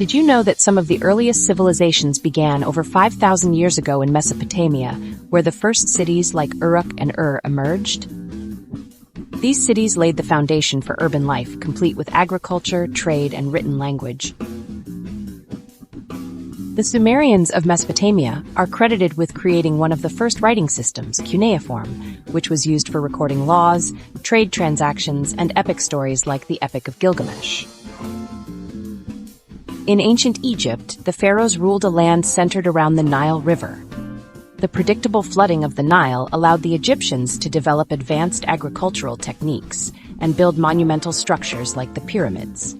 Did you know that some of the earliest civilizations began over 5,000 years ago in Mesopotamia, where the first cities like Uruk and Ur emerged? These cities laid the foundation for urban life, complete with agriculture, trade, and written language. The Sumerians of Mesopotamia are credited with creating one of the first writing systems, cuneiform, which was used for recording laws, trade transactions, and epic stories like the Epic of Gilgamesh. In ancient Egypt, the pharaohs ruled a land centered around the Nile River. The predictable flooding of the Nile allowed the Egyptians to develop advanced agricultural techniques and build monumental structures like the pyramids.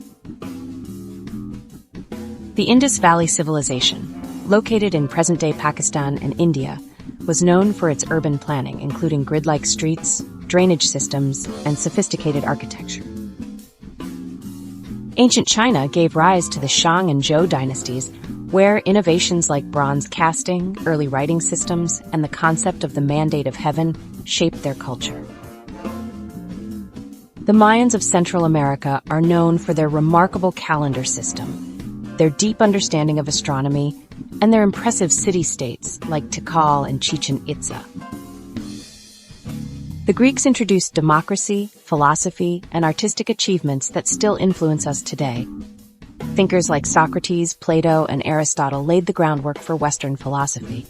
The Indus Valley Civilization, located in present-day Pakistan and India, was known for its urban planning, including grid-like streets, drainage systems, and sophisticated architecture. Ancient China gave rise to the Shang and Zhou dynasties, where innovations like bronze casting, early writing systems, and the concept of the mandate of heaven shaped their culture. The Mayans of Central America are known for their remarkable calendar system, their deep understanding of astronomy, and their impressive city-states like Tikal and Chichen Itza. The Greeks introduced democracy, philosophy, and artistic achievements that still influence us today. Thinkers like Socrates, Plato, and Aristotle laid the groundwork for Western philosophy.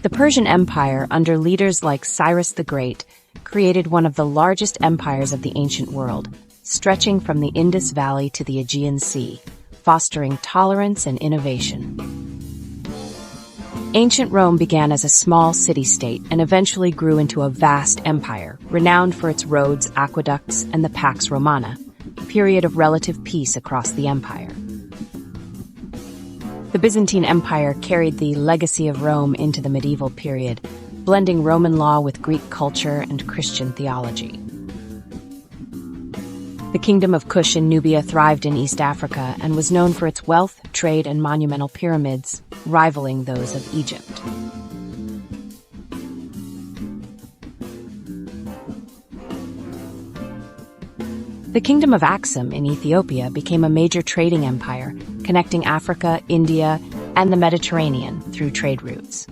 The Persian Empire, under leaders like Cyrus the Great, created one of the largest empires of the ancient world, stretching from the Indus Valley to the Aegean Sea, fostering tolerance and innovation. Ancient Rome began as a small city-state and eventually grew into a vast empire, renowned for its roads, aqueducts, and the Pax Romana, a period of relative peace across the empire. The Byzantine Empire carried the legacy of Rome into the medieval period, blending Roman law with Greek culture and Christian theology. The Kingdom of Kush in Nubia thrived in East Africa and was known for its wealth, trade, and monumental pyramids, rivaling those of Egypt. The Kingdom of Aksum in Ethiopia became a major trading empire, connecting Africa, India, and the Mediterranean through trade routes.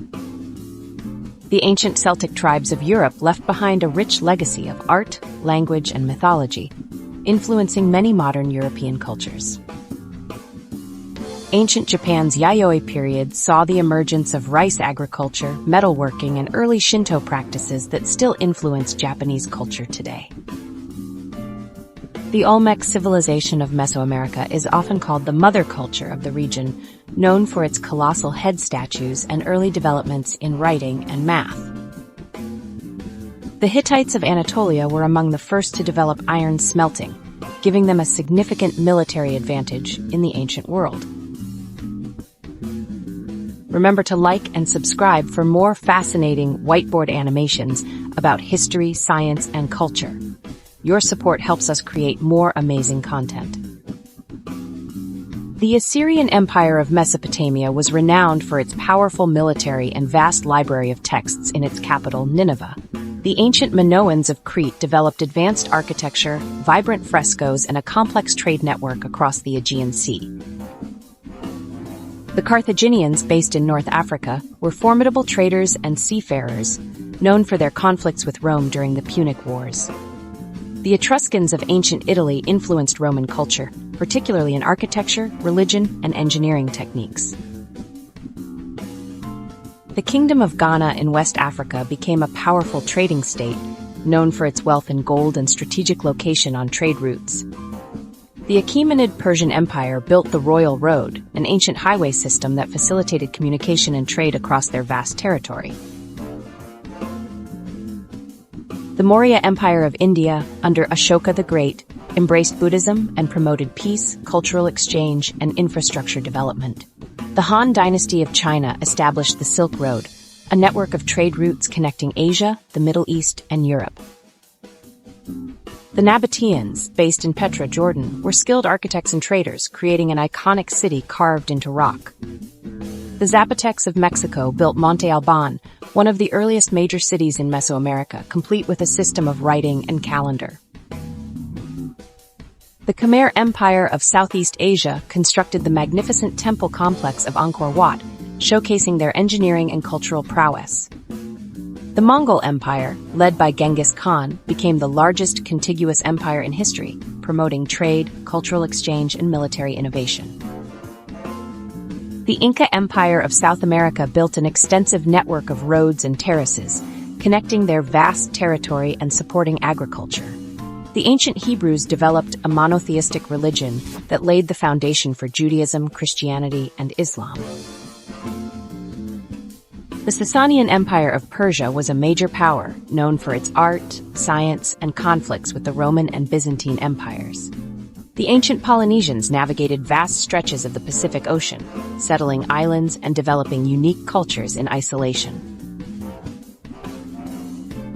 The ancient Celtic tribes of Europe left behind a rich legacy of art, language, and mythology, influencing many modern European cultures. Ancient Japan's Yayoi period saw the emergence of rice agriculture, metalworking, and early Shinto practices that still influence Japanese culture today. The Olmec civilization of Mesoamerica is often called the mother culture of the region, known for its colossal head statues and early developments in writing and math. The Hittites of Anatolia were among the first to develop iron smelting, giving them a significant military advantage in the ancient world. Remember to like and subscribe for more fascinating whiteboard animations about history, science, and culture. Your support helps us create more amazing content. The Assyrian Empire of Mesopotamia was renowned for its powerful military and vast library of texts in its capital, Nineveh. The ancient Minoans of Crete developed advanced architecture, vibrant frescoes, and a complex trade network across the Aegean Sea. The Carthaginians, based in North Africa, were formidable traders and seafarers, known for their conflicts with Rome during the Punic Wars. The Etruscans of ancient Italy influenced Roman culture, particularly in architecture, religion, and engineering techniques. The Kingdom of Ghana in West Africa became a powerful trading state, known for its wealth in gold and strategic location on trade routes. The Achaemenid Persian Empire built the Royal Road, an ancient highway system that facilitated communication and trade across their vast territory. The Maurya Empire of India, under Ashoka the Great, embraced Buddhism and promoted peace, cultural exchange, and infrastructure development. The Han Dynasty of China established the Silk Road, a network of trade routes connecting Asia, the Middle East, and Europe. The Nabateans, based in Petra, Jordan, were skilled architects and traders, creating an iconic city carved into rock. The Zapotecs of Mexico built Monte Alban, one of the earliest major cities in Mesoamerica, complete with a system of writing and calendar. The Khmer Empire of Southeast Asia constructed the magnificent temple complex of Angkor Wat, showcasing their engineering and cultural prowess. The Mongol Empire, led by Genghis Khan, became the largest contiguous empire in history, promoting trade, cultural exchange, and military innovation. The Inca Empire of South America built an extensive network of roads and terraces, connecting their vast territory and supporting agriculture. The ancient Hebrews developed a monotheistic religion that laid the foundation for Judaism, Christianity, and Islam. The Sasanian Empire of Persia was a major power, known for its art, science, and conflicts with the Roman and Byzantine empires. The ancient Polynesians navigated vast stretches of the Pacific Ocean, settling islands and developing unique cultures in isolation.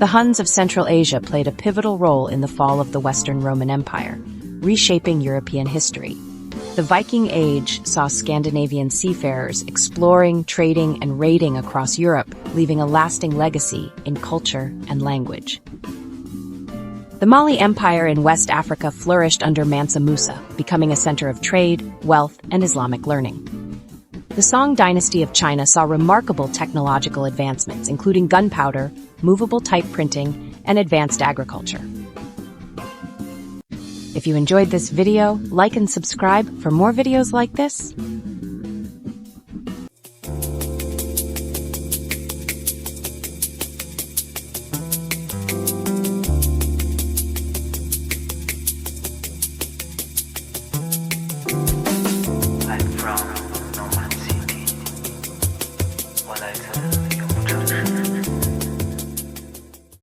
The Huns of Central Asia played a pivotal role in the fall of the Western Roman Empire, reshaping European history. The Viking Age saw Scandinavian seafarers exploring, trading, and raiding across Europe, leaving a lasting legacy in culture and language. The Mali Empire in West Africa flourished under Mansa Musa, becoming a center of trade, wealth, and Islamic learning. The Song dynasty of China saw remarkable technological advancements, including gunpowder, movable type printing, and advanced agriculture. If you enjoyed this video, like and subscribe for more videos like this.